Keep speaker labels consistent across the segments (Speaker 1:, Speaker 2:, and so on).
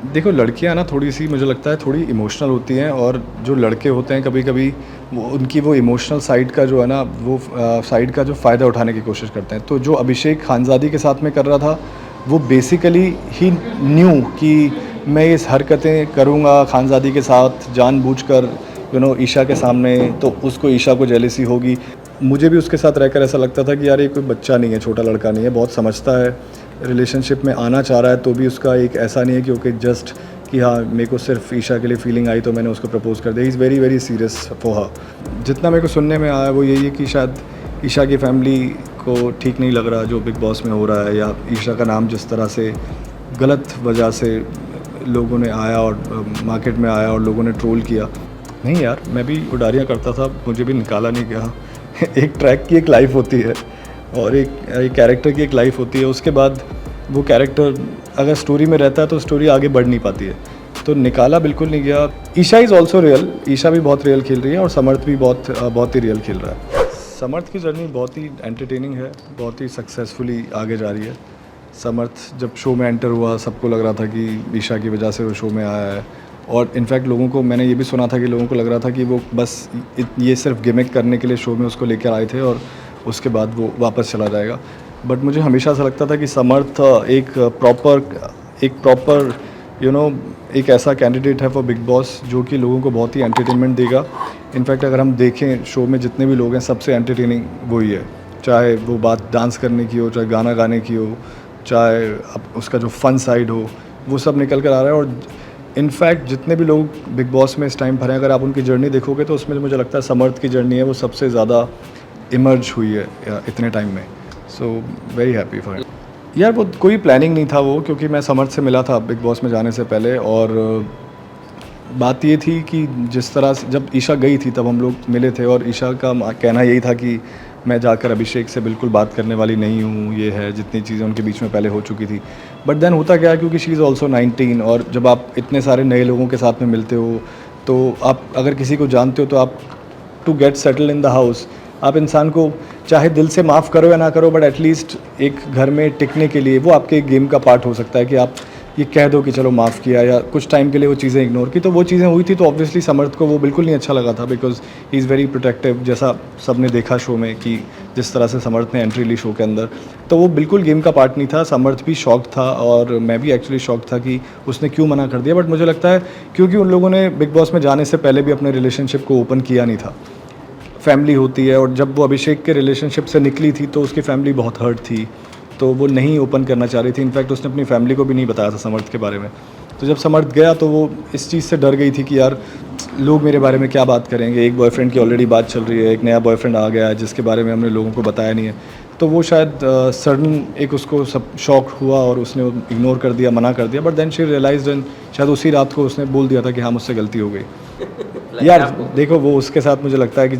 Speaker 1: देखो लड़कियां ना थोड़ी-सी मुझे लगता है थोड़ी इमोशनल होती हैं और जो लड़के होते हैं कभी-कभी वो उनकी वो इमोशनल साइड का जो है ना वो साइड का जो फ़ायदा उठाने की कोशिश करते हैं। तो जो अभिषेक खानज़ादी के साथ में कर रहा था, वो बेसिकली ही न्यू कि मैं इस हरकतें करूँगा खानज़ादी के साथ जानबूझकर ईशा के सामने, तो उसको ईशा को जेलसी होगी। मुझे भी उसके साथ रहकर ऐसा लगता था कि यार ये कोई बच्चा नहीं है, छोटा लड़का नहीं है, बहुत समझता है। रिलेशनशिप में आना चाह रहा है तो भी उसका एक ऐसा नहीं है कि ओके जस्ट कि हाँ मेरे को सिर्फ ईशा के लिए फीलिंग आई तो मैंने उसको प्रपोज़ कर दिया। He is very very serious for हर। जितना मेरे को सुनने में आया वो यही है कि शायद ईशा की फैमिली को ठीक नहीं लग रहा जो बिग बॉस में हो रहा है, या ईशा का नाम जिस तरह से गलत वजह से लोगों ने आया और मार्केट में आया और लोगों ने ट्रोल किया। नहीं यार, मैं भी उडारियाँ करता था, मुझे भी निकाला नहीं गया। एक ट्रैक की एक लाइफ होती है और एक कैरेक्टर की एक लाइफ होती है। उसके बाद वो कैरेक्टर अगर स्टोरी में रहता है तो स्टोरी आगे बढ़ नहीं पाती है, तो निकाला बिल्कुल नहीं गया। Isha is also real, Isha भी बहुत रियल खेल रही है और समर्थ भी बहुत ही रियल खेल रहा है। समर्थ की जर्नी बहुत ही एंटरटेनिंग है, बहुत ही सक्सेसफुली आगे जा रही है। समर्थ जब शो में एंटर हुआ सबको लग रहा था कि ईशा की वजह से वो शो में आया है, और इनफैक्ट लोगों को, मैंने ये भी सुना था कि लोगों को लग रहा था कि वो बस ये सिर्फ गिमिक करने के लिए शो में उसको लेकर आए थे और उसके बाद वो वापस चला जाएगा। बट मुझे हमेशा ऐसा लगता था कि समर्थ एक प्रॉपर एक ऐसा कैंडिडेट है फॉर बिग बॉस जो कि लोगों को बहुत ही एंटरटेनमेंट देगा। इनफैक्ट अगर हम देखें शो में जितने भी लोग हैं सबसे एंटरटेनिंग वही है, चाहे वो बात डांस करने की हो, चाहे गाना गाने की हो, चाहे अब उसका जो फ़न साइड हो, वो सब निकल कर आ रहा है। और इनफैक्ट जितने भी लोग बिग बॉस में इस टाइम भरे हैं, अगर आप उनकी जर्नी देखोगे तो उसमें मुझे लगता है समर्थ की जर्नी है वो सबसे ज़्यादा इमर्ज हुई है इतने टाइम में। सो वेरी हैप्पी फॉर यार। वो कोई प्लानिंग नहीं था वो, क्योंकि मैं समर्थ से मिला था बिग बॉस में जाने से पहले, और बात ये थी कि जिस तरह से जब ईशा गई थी तब हम लोग मिले थे और ईशा का कहना यही था कि मैं जाकर अभिषेक से बिल्कुल बात करने वाली नहीं हूँ, ये है जितनी चीज़ें उनके बीच में पहले हो चुकी थी। बट देन होता क्या है, क्योंकि शी इज़ ऑल्सो 19 और जब आप इतने सारे नए लोगों के साथ में मिलते हो तो आप अगर किसी को जानते हो तो आप to get settle in the house आप इंसान को चाहे दिल से माफ़ करो या ना करो, बट एटलीस्ट एक घर में टिकने के लिए वो आपके एक गेम का पार्ट हो सकता है कि आप ये कह दो कि चलो माफ़ किया, या कुछ टाइम के लिए वो चीज़ें इग्नोर की। तो वो चीज़ें हुई थी तो ऑब्वियसली समर्थ को वो बिल्कुल नहीं अच्छा लगा था, because he is very protective, जैसा सब ने देखा शो में कि जिस तरह से समर्थ ने एंट्री ली शो के अंदर, तो वो बिल्कुल गेम का पार्ट नहीं था। समर्थ भी शॉक था और मैं भी एक्चुअली शॉक था कि उसने क्यों मना कर दिया। बट मुझे लगता है क्योंकि उन लोगों ने बिग बॉस में जाने से पहले भी अपने रिलेशनशिप को ओपन किया नहीं था। फैमिली होती है, और जब वो अभिषेक के रिलेशनशिप से निकली थी तो उसकी फैमिली बहुत हर्ट थी, तो वो नहीं ओपन करना चाह रही थी। इनफैक्ट उसने अपनी फैमिली को भी नहीं बताया था समर्थ के बारे में। तो जब समर्थ गया तो वो इस चीज़ से डर गई थी कि यार लोग मेरे बारे में क्या बात करेंगे, एक बॉयफ्रेंड की ऑलरेडी बात चल रही है, एक नया बॉयफ्रेंड आ गया है जिसके बारे में हमने लोगों को बताया नहीं है। तो वो शायद सडन एक उसको सब शॉक हुआ और उसने इग्नोर कर दिया, मना कर दिया। But then she realised and शायद उसी रात को उसने बोल दिया था कि हाँ मुझसे गलती हो गई। यार देखो वो उसके साथ मुझे लगता है कि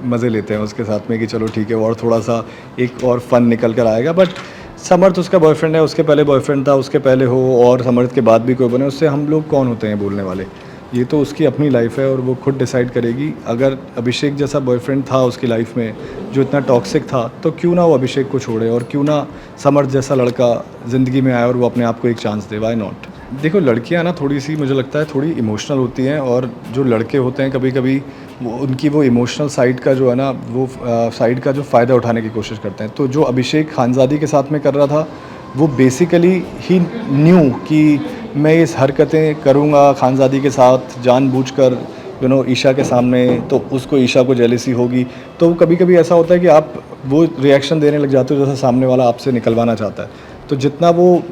Speaker 1: मज़े लेते हैं उसके साथ में कि चलो ठीक है और थोड़ा सा एक और फन निकल कर आएगा। बट समर्थ उसका बॉयफ्रेंड है, उसके पहले बॉयफ्रेंड था, उसके पहले हो और समर्थ के बाद भी कोई बने, उससे हम लोग कौन होते हैं बोलने वाले। ये तो उसकी अपनी लाइफ है और वो खुद डिसाइड करेगी। अगर अभिषेक जैसा बॉयफ्रेंड था उसकी लाइफ में जो इतना टॉक्सिक था, तो क्यों ना वो अभिषेक को छोड़े, और क्यों ना समर्थ जैसा लड़का ज़िंदगी में आए और वो अपने आप को एक चांस दे, वाई नॉट। देखो लड़कियां ना थोड़ी सी मुझे लगता है थोड़ी इमोशनल होती हैं, और जो लड़के होते हैं कभी कभी उनकी वो इमोशनल साइड का जो है ना वो साइड का जो फ़ायदा उठाने की कोशिश करते हैं। तो जो अभिषेक खानज़ादी के साथ में कर रहा था वो बेसिकली ही न्यू कि मैं इस हरकतें करूँगा खानज़ादी के साथ जानबूझकर ईशा के सामने, तो उसको ईशा को जेलसी होगी। तो कभी कभी ऐसा होता है कि आप वो रिएक्शन देने लग जाते हो जैसा सामने वाला आपसे निकलवाना चाहता है। तो जितना वो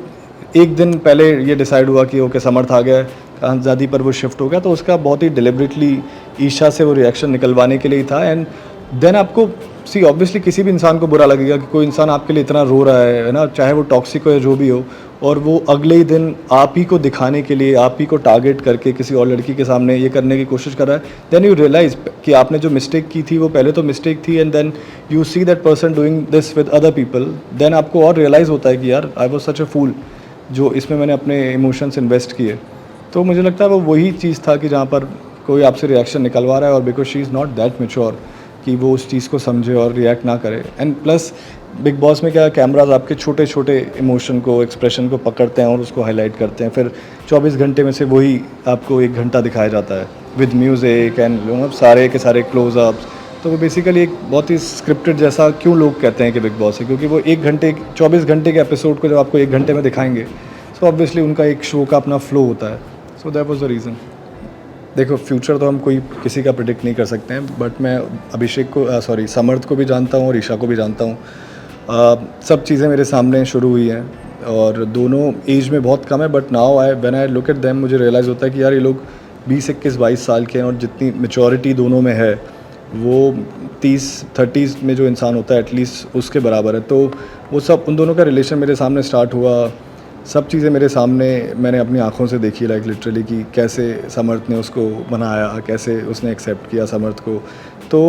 Speaker 1: एक दिन पहले ये डिसाइड हुआ कि ओके समर्थ आ गया है, खानज़ादी पर वो शिफ्ट हो गया, तो उसका बहुत ही डिलिबरेटली ईशा से वो रिएक्शन निकलवाने के लिए ही था। एंड देन आपको सी ऑब्वियसली किसी भी इंसान को बुरा लगेगा कि कोई इंसान आपके लिए इतना रो रहा है ना, चाहे वो टॉक्सिक हो या जो भी हो, और वो अगले ही दिन आप ही को दिखाने के लिए, आप ही को टारगेट करके किसी और लड़की के सामने ये करने की कोशिश कर रहा है। देन यू रियलाइज़ कि आपने जो मिस्टेक की थी वो पहले तो मिस्टेक थी, and then you see that person doing this with other people. Then आपको और रियलाइज़ होता है कि यार आई वॉज सच अ फूल, जो इसमें मैंने अपने इमोशंस इन्वेस्ट किए। तो मुझे लगता है वो वही चीज़ था कि जहाँ पर कोई आपसे रिएक्शन निकलवा रहा है और because she is not that mature कि वो उस चीज़ को समझे और रिएक्ट ना करे। एंड प्लस बिग बॉस में क्या कैमराज आपके छोटे छोटे इमोशन को, एक्सप्रेशन को पकड़ते हैं और उसको हाईलाइट करते हैं, फिर 24 घंटे में से वही आपको 1 घंटा दिखाया जाता है विद म्यूज़िक एंड सारे के सारे क्लोजअप्स। तो वो बेसिकली एक बहुत ही स्क्रिप्टेड जैसा क्यों लोग कहते हैं कि बिग बॉस है, क्योंकि वो 1 घंटे 24 घंटे के एपिसोड को जब आपको 1 घंटे में दिखाएंगे, सो ऑब्वियसली उनका एक शो का अपना फ्लो होता है। So that was the reason. देखो फ्यूचर तो हम कोई किसी का प्रिडिक्ट नहीं कर सकते हैं, बट मैं अभिषेक को समर्थ को भी जानता हूँ और ईशा को भी जानता हूँ। सब चीज़ें मेरे सामने शुरू हुई हैं और दोनों एज में बहुत कम है, but now when I look at them मुझे रियलाइज़ होता है कि यार ये लोग 20, 21, 22 साल के हैं और जितनी मेचोरिटी दोनों में है वो 30 में जो इंसान होता है एटलीस्ट उसके बराबर है। तो वो सब उन दोनों का रिलेशन मेरे सामने स्टार्ट हुआ, सब चीज़ें मेरे सामने मैंने अपनी आँखों से देखी, लाइक लिटरली कि कैसे समर्थ ने उसको बनाया, कैसे उसने एक्सेप्ट किया समर्थ को। तो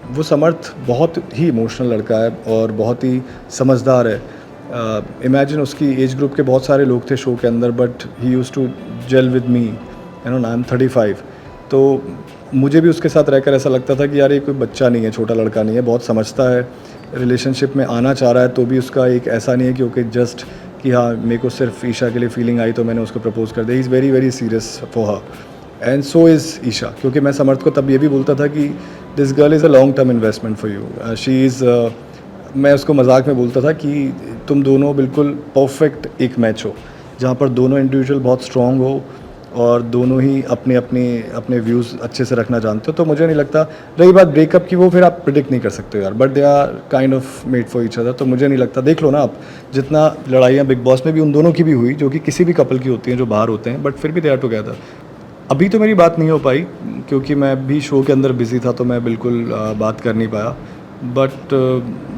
Speaker 1: वो समर्थ बहुत ही इमोशनल लड़का है और बहुत ही समझदार है। इमेजिन उसकी एज ग्रुप के बहुत सारे लोग थे शो के अंदर, but he use to gel with me, I am 35। तो मुझे भी उसके साथ रहकर ऐसा लगता था कि यार ये कोई बच्चा नहीं है, छोटा लड़का नहीं है, बहुत समझता है, रिलेशनशिप में आना चाह रहा है तो भी उसका एक ऐसा नहीं है कि ओके जस्ट कि हाँ मेरे को सिर्फ ईशा के लिए फीलिंग आई तो मैंने उसको प्रपोज कर दिया। He is very very serious for her and so is Isha, क्योंकि मैं समर्थ को तब ये भी बोलता था कि this girl is a long term investment for you, she is मैं उसको मजाक में बोलता था कि तुम दोनों बिल्कुल परफेक्ट एक मैच हो, जहाँ पर दोनों इंडिविजुअल बहुत स्ट्रॉन्ग हो और दोनों ही अपने अपने अपने व्यूज़ अच्छे से रखना जानते हो। तो मुझे नहीं लगता, रही बात ब्रेकअप की वो फिर आप प्रिडिक्ट नहीं कर सकते हो यार, but they are kind of made for each other. तो मुझे नहीं लगता, देख लो ना आप, जितना लड़ाइयाँ बिग बॉस में भी उन दोनों की भी हुई, जो कि किसी भी कपल की होती हैं जो बाहर होते हैं, बट फिर भी दे आर टुगेदर। अभी तो मेरी बात नहीं हो पाई क्योंकि मैं भी शो के अंदर बिज़ी था, तो मैं बिल्कुल बात कर नहीं पाया। बट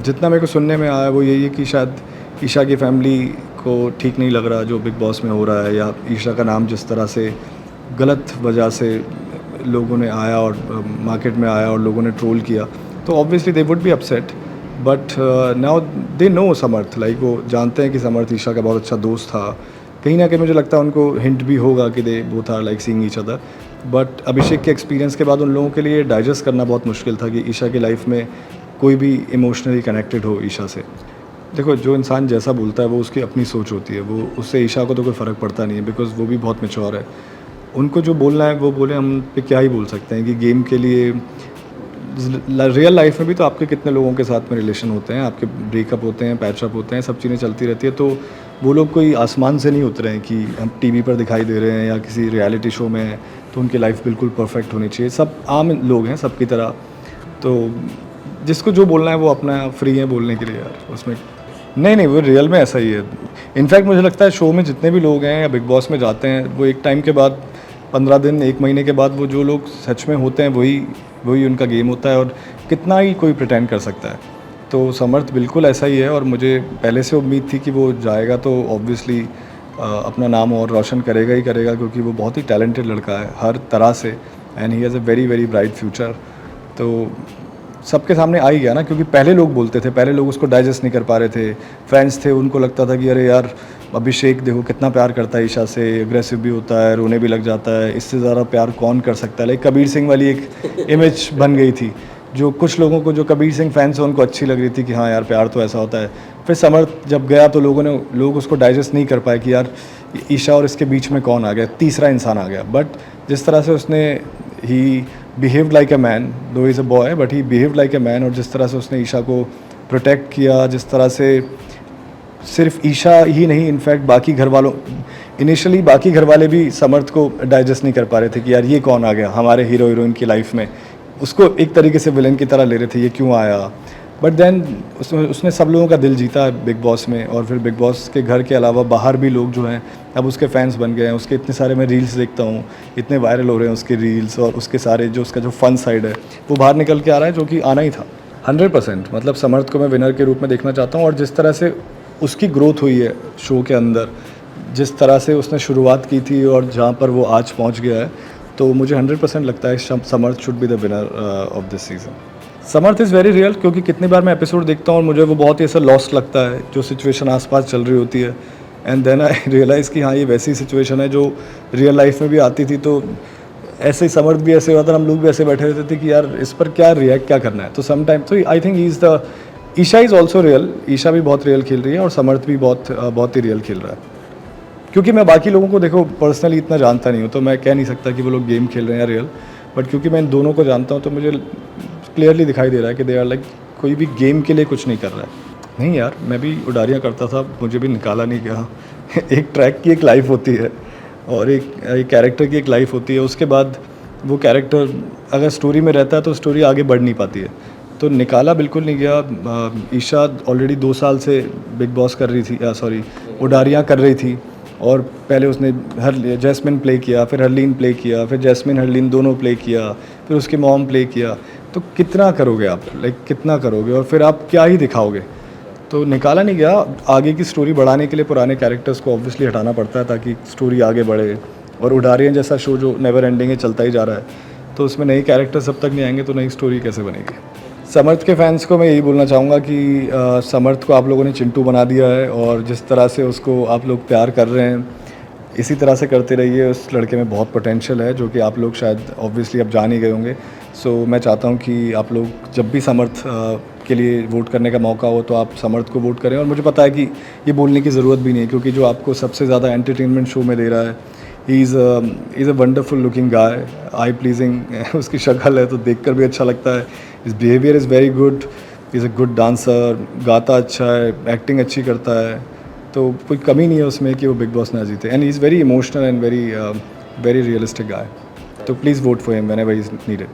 Speaker 1: जितना मेरे को सुनने में आया वो यही है कि शायद ईशा की फैमिली को ठीक नहीं लग रहा जो बिग बॉस में हो रहा है, या ईशा का नाम जिस तरह से गलत वजह से लोगों ने आया और मार्केट में आया और लोगों ने ट्रोल किया, तो obviously they would be upset. But now they know Samarth, like वो जानते हैं कि समर्थ ईशा का बहुत अच्छा दोस्त था। कहीं ना कहीं मुझे लगता है उनको हिंट भी होगा कि they both are like seeing each other. But Abhishek के एक्सपीरियंस के बाद उन लोगों के लिए डाइजेस्ट करना बहुत मुश्किल था कि ईशा की लाइफ में कोई भी इमोशनली कनेक्टेड हो ईशा से। देखो जो इंसान जैसा बोलता है वो उसकी अपनी सोच होती है, वो उससे ईशा को तो कोई फ़र्क पड़ता नहीं है, बिकॉज़ वो भी बहुत मैच्योर है। उनको जो बोलना है वो बोले, हम पे क्या ही बोल सकते हैं कि गेम के लिए रियल लाइफ में भी तो आपके कितने लोगों के साथ में रिलेशन होते हैं, आपके ब्रेकअप होते हैं, पैचअप होते हैं, सब चीज़ें चलती रहती है। तो वो लोग कोई आसमान से नहीं उतरे हैं कि हम टीवी पर दिखाई दे रहे हैं या किसी रियलिटी शो में हैं तो उनकी लाइफ बिल्कुल परफेक्ट होनी चाहिए। सब आम लोग हैं सबकी तरह, तो जिसको जो बोलना है वो अपना फ्री है बोलने के लिए यार, उसमें नहीं वो रियल में ऐसा ही है। इनफैक्ट मुझे लगता है शो में जितने भी लोग हैं या बिग बॉस में जाते हैं, वो एक टाइम के बाद 15 दिन 1 महीने के बाद वो जो लोग सच में होते हैं वही उनका गेम होता है, और कितना ही कोई प्रिटेंड कर सकता है। तो समर्थ बिल्कुल ऐसा ही है और मुझे पहले से उम्मीद थी कि वो जाएगा तो ऑब्वियसली अपना नाम और रोशन करेगा ही करेगा, क्योंकि वो बहुत ही टैलेंटेड लड़का है हर तरह से, and he has a very very bright future. तो सबके सामने आ ही गया ना, क्योंकि पहले लोग बोलते थे, पहले लोग उसको डाइजेस्ट नहीं कर पा रहे थे। फैंस थे, उनको लगता था कि अरे यार अभिषेक देखो कितना प्यार करता है ईशा से, एग्रेसिव भी होता है, रोने भी लग जाता है, इससे ज़्यादा प्यार कौन कर सकता है। लाइक कबीर सिंह वाली एक इमेज बन गई थी, जो कुछ लोगों को, जो कबीर सिंह फैंस हैं उनको अच्छी लग रही थी कि हाँ यार प्यार तो ऐसा होता है। फिर समर्थ जब गया तो लोग उसको डाइजेस्ट नहीं कर पाए कि यार ईशा और इसके बीच में कौन आ गया, तीसरा इंसान आ गया। बट जिस तरह से उसने ही बिहेव्ड लाइक अ मैन, दो is a boy but he behaved like a man, और जिस तरह से उसने ईशा को प्रोटेक्ट किया, जिस तरह से सिर्फ ईशा ही नहीं, इनफैक्ट बाकी घर वालों, इनिशियली बाकी घर वाले भी समर्थ को डाइजेस्ट नहीं कर पा रहे थे कि यार ये कौन आ गया हमारे हीरो हीरोइन की लाइफ में, उसको एक तरीके से विलन की तरह ले रहे थे, ये क्यों आया। बट देन उसने सब लोगों का दिल जीता बिग बॉस में, और फिर बिग बॉस के घर के अलावा बाहर भी लोग जो हैं अब उसके फैंस बन गए हैं। उसके इतने सारे मैं रील्स देखता हूँ, इतने वायरल हो रहे हैं उसके रील्स, और उसके सारे जो उसका जो फन साइड है वो बाहर निकल के आ रहा है, जो कि आना ही था 100%। मतलब समर्थ को मैं विनर के रूप में देखना चाहता हूँ, और जिस तरह से उसकी ग्रोथ हुई है शो के अंदर, जिस तरह से उसने शुरुआत की थी और जहाँ पर वो आज पहुँच गया है, तो मुझे 100% लगता है Samarth should be the winner of this season. Samarth is very real, क्योंकि कितनी बार मैं एपिसोड देखता हूँ और मुझे वो बहुत ही ऐसा लॉस्ट लगता है, जो सिचुएशन आसपास चल रही होती है, एंड देन आई रियलाइज़ कि हाँ ये वैसी सिचुएशन है जो रियल लाइफ में भी आती थी। तो ऐसे ही समर्थ भी ऐसे हुआ था, हम लोग भी ऐसे बैठे रहते थे कि यार इस पर क्या रिएक्ट क्या करना है। तो सम टाइम तो I think he is the Isha is also real, Isha भी बहुत रियल खेल रही है और समर्थ भी बहुत ही रियल खेल रहा है। क्योंकि मैं बाकी लोगों को देखो पर्सनली इतना जानता नहीं हूँ, तो मैं कह नहीं सकता कि वो लोग गेम खेल रहे हैं या रियल, बट क्योंकि मैं इन दोनों को जानता हूँ तो मुझे क्लियरली दिखाई दे रहा है कि दे आर लाइक कोई भी गेम के लिए कुछ नहीं कर रहा है। नहीं यार, मैं भी उडारियाँ करता था, मुझे भी निकाला नहीं गया। एक ट्रैक की एक लाइफ होती है और एक कैरेक्टर की एक लाइफ होती है, उसके बाद वो कैरेक्टर अगर स्टोरी में रहता है तो स्टोरी आगे बढ़ नहीं पाती है। तो निकाला बिल्कुल नहीं गया। ईशा ऑलरेडी 2 साल से बिग बॉस कर रही थी, सॉरी उडारियाँ कर रही थी, और पहले उसने जैस्मिन प्ले किया, फिर हरलीन प्ले किया, फिर जैस्मिन हरलीन दोनों प्ले किया, फिर उसकी मॉम प्ले किया। तो कितना करोगे आप, लाइक कितना करोगे, और फिर आप क्या ही दिखाओगे। तो निकाला नहीं गया। आगे की स्टोरी बढ़ाने के लिए पुराने कैरेक्टर्स को ऑब्वियसली हटाना पड़ता है ताकि स्टोरी आगे बढ़े, और उडारियाँ जैसा शो जो नेवर एंडिंग है, चलता ही जा रहा है, तो उसमें नए कैरेक्टर्स जब तक नहीं आएंगे तो नई स्टोरी कैसे बनेगी। समर्थ के फैंस को मैं यही बोलना चाहूँगा कि समर्थ को आप लोगों ने चिंटू बना दिया है, और जिस तरह से उसको आप लोग प्यार कर रहे हैं इसी तरह से करते रहिए। उस लड़के में बहुत पोटेंशियल है जो कि आप लोग शायद ऑब्वियसली अब जान ही गए होंगे। सो मैं चाहता हूँ कि आप लोग जब भी समर्थ के लिए वोट करने का मौका हो तो आप समर्थ को वोट करें। और मुझे पता है कि ये बोलने की ज़रूरत भी नहीं है, क्योंकि जो आपको सबसे ज़्यादा एंटरटेनमेंट शो में दे रहा है, he is a wonderful looking guy, I pleasing उसकी शक्ल है तो देखकर भी अच्छा लगता है। His behaviour is very good, is a good dancer, गाता अच्छा है, एक्टिंग अच्छी करता है, तो कोई कमी नहीं है उसमें कि वो बिग बॉस ना जीते। And he is very emotional and very realistic guy. तो please vote for him whenever he is needed.